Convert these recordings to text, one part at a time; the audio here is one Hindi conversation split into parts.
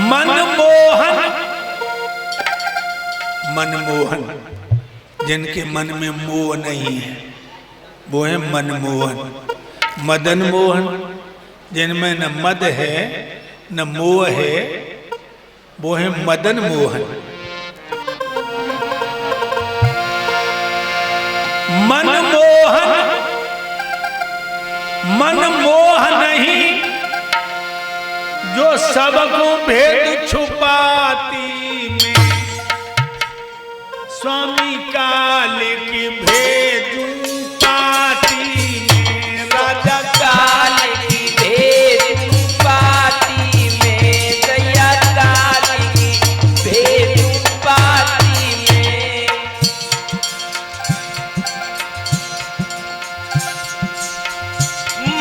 मनमोहन, मनमोहन जिनके मन में मोह नहीं है वो है मनमोहन। मदन मोहन जिनमें न मद है न मोह है वो है मदन मोहन। मनमोहन मनमोह नहीं जो सबको भेद छुपाती में, स्वामी काल की भेद पाती में, राजा काल की भेद पाती में, दया काल की भेद पाती में।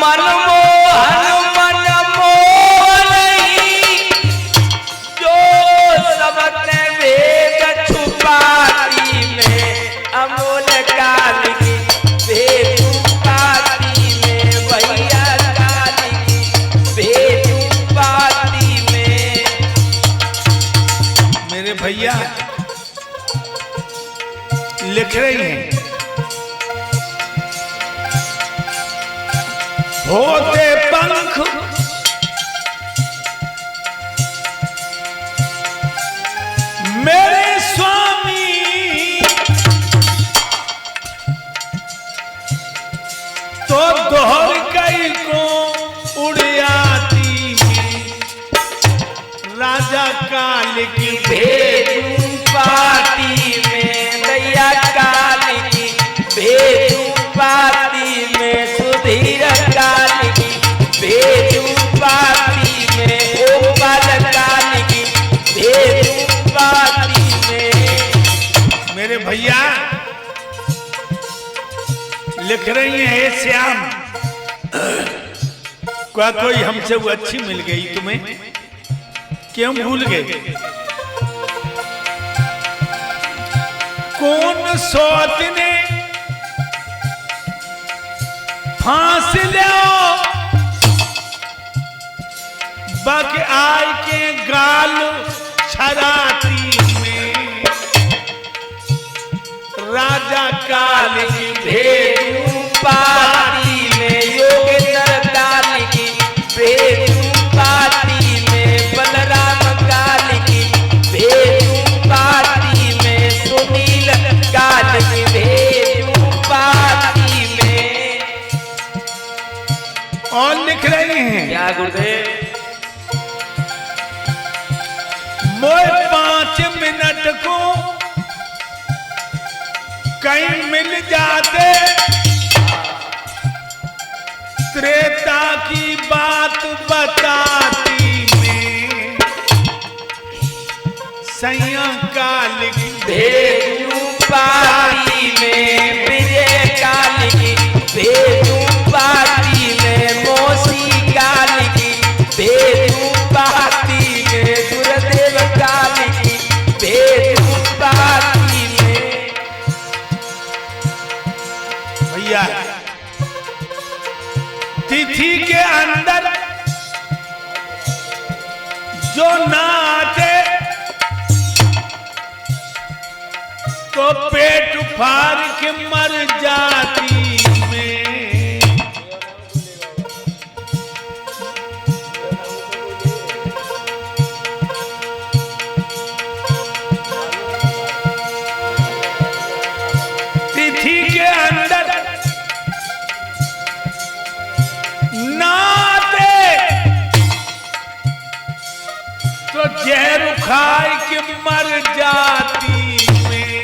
मनमोहन मनमोहन जो सबके भेद छुपाती में, अमोल काल की भेद पाती में, भैया काल की भेद पाती में। मेरे भैया लिख रही हैं, होते पंख मेरे स्वामी, तो दोहर कई को उड़ आती, राजा काल की भेद पाती में, दया काल की भेद पाती में, सुधीर काल की भेद पाती में, गोपाल काल की भेद पाती में। मेरे भैया लिख रही हैं, हे श्याम क्या कोई हमसे वो अच्छी मिल गई तुम्हें, क्यों भूल गए? कौन सोत ने फांस लो बक आय के गाल छराती में, राजा काल की भेद पाती में, योगेंद्र काल की भेद पाती में, बलराम काल की भेद पाती में, सुनील काल की भेद पाती में। और लिख रही हैं, क्या गुरुदेव? मोए 5 मिनट को कहीं मिल जाते, त्रेता की बात बताती में, सैया काल की भेद पाती में, विजय काल की भेद पाती में, मौसी काल की भेद पाती में, गुरुदेव काल की भेद पाती में। भैया तिथि के अंदर जो ना आते तो पेट फाड़ के मर जाती में, तिथि के अंदर नाते तो जहर खाए के मर जाती में,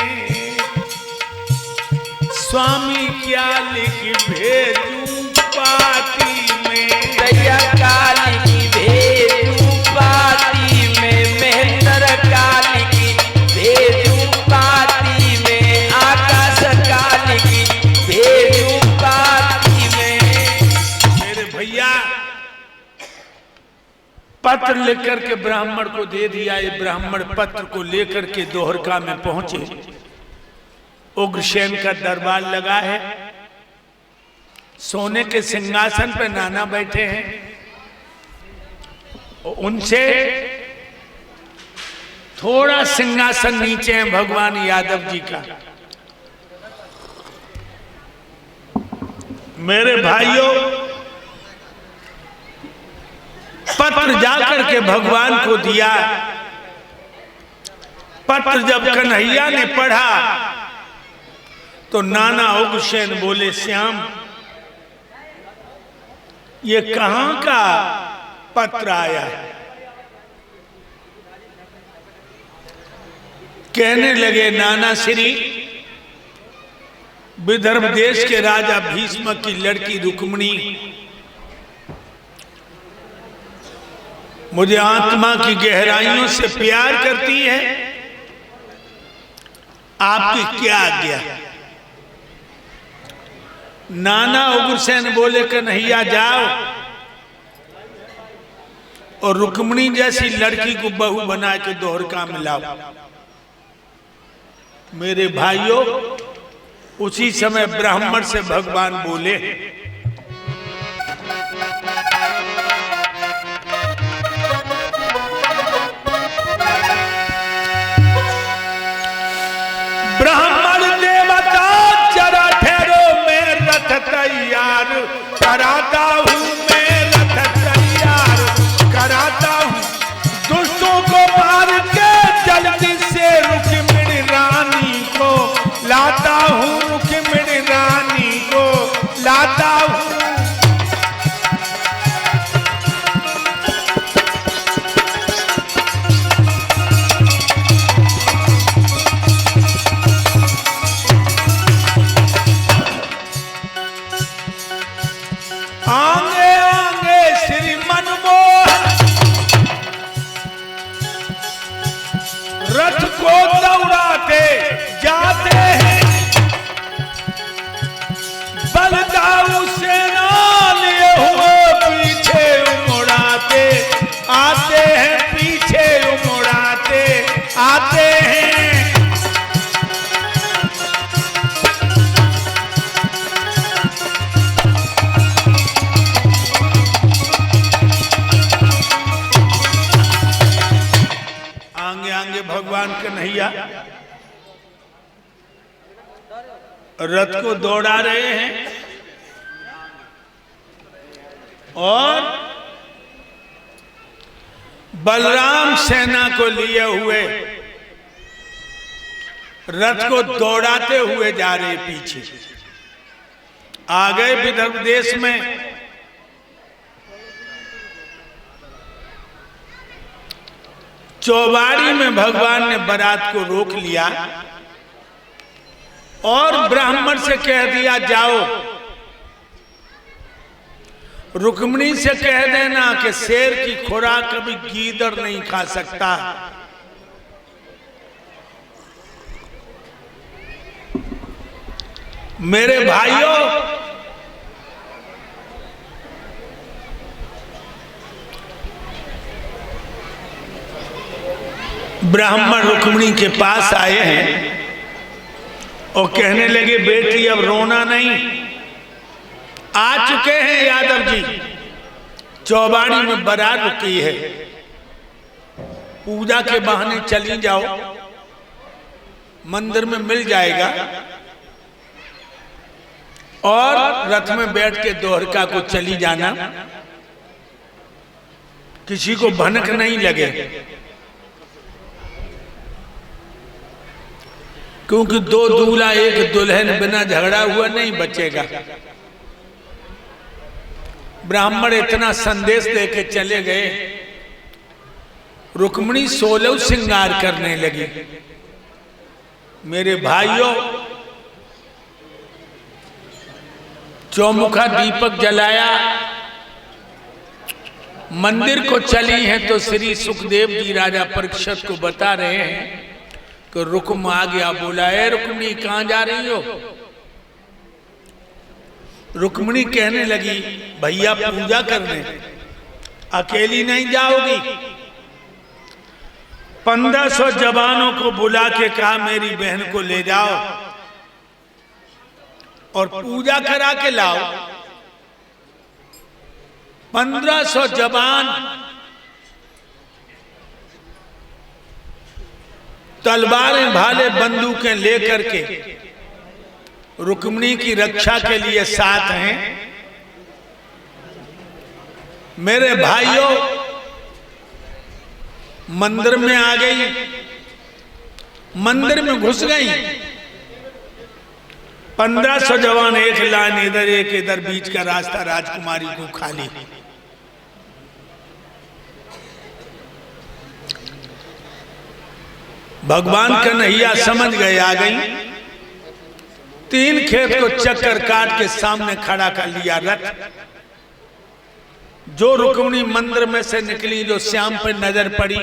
स्वामी क्या लिख भेजूं पाती में, दया काल की भेद पाती में, महेंद्र काल की भेद पाती में, आकाश काल की भेद पाती में। मेरे भैया पत्र लेकर के ब्राह्मण को दे दिया। ये ब्राह्मण पत्र को लेकर के दोहरका में पहुंचे। उग्रसेन का दरबार लगा है, सोने के सिंहासन पर नाना बैठे हैं। उनसे थोड़ा सिंहासन नीचे है भगवान यादव जी का। मेरे भाइयों, पत्र जाकर के भगवान को दिया। पत्र जब कन्हैया ने पढ़ा तो नाना उग्रसेन बोले, श्याम ये कहां का पत्र आया है? कहने लगे, नाना श्री, विदर्भ देश के राजा भीष्म की लड़की रुक्मिणी मुझे आत्मा की गहराइयों से प्यार करती है। आपकी क्या आज्ञा? नाना उग्रसेन बोले, कन्हैया जाओ और रुक्मिणी जैसी लड़की को बहू बना के द्वारका में लाओ। मेरे भाइयों, उसी समय ब्राह्मण से भगवान बोले, ब्राह्मण देवता जरा ठहरो, मैं रथ तैयार कराता हूं, मैं रथ तैयार कराता हूं। दुष्टों को मार के जल्दी से रुक्मिणी रानी को लाता हूं, रुक्मिणी रानी को लाता हूं। आगे आगे श्री मनमोहन रथ को दौड़ाते जाते हैं। बलदाऊ सेना लिए हुए पीछे उमुड़ाते आते हैं, पीछे उमुड़ाते आते हैं। आगे आगे भगवान कन्हैया रथ को दौड़ा रहे हैं और बलराम सेना को लिए हुए रथ को दौड़ाते हुए जा रहे पीछे। आ गए विदर्भ देश में। चौबारी में भगवान ने बारात को रोक लिया और ब्राह्मण से कह दिया, जाओ रुक्मिणी से कह देना कि शेर की खुराक कभी गीदड़ नहीं खा सकता। मेरे भाइयों, ब्राह्मण रुक्मिणी के पास आए हैं और कहने लगे, बेटी अब रोना नहीं। आ चुके हैं यादव जी, चौबाड़ी में बारात रुकी है, पूजा के बहाने चली जाओ, मंदिर में मिल जाएगा और रथ में बैठ के द्वारका को चली जाना, किसी को भनक नहीं लगे। क्योंकि दो दूल्हा एक दुल्हन बिना झगड़ा हुआ नहीं बचेगा। ब्राह्मण इतना संदेश देके चले गए। रुक्मिणी 16 श्रृंगार करने लगी। मेरे भाइयों, चौमुखा दीपक जलाया, मंदिर को चली हैं तो श्री सुखदेव जी राजा परीक्षित को बता रहे हैं कि रुक्म आ गया। बोला, ए रुक्मिणी कहां जा रही हो? रुक्मिणी कहने लगी, भैया पूजा करने, अकेली नहीं जाओगी। 1500 जवानों को बुला के कहा मेरी बहन को ले जाओ और पूजा करा के लाओ। 1500 जवान तलवारें भाले बंदूकें लेकर के रुक्मिणी की रक्षा के लिए साथ हैं। मेरे भाइयों मंदिर में आ गई, मंदिर में घुस गई। 1500 जवान, एक लाइन इधर एक इधर, बीच का रास्ता राजकुमारी को खाली। भगवान कन्हैया समझ गए, आ गई। 3 खेत को चक्कर काट के सामने खड़ा कर लिया रथ। जो रुक्मिणी मंदिर में से निकली, जो श्याम पे नजर पड़ी,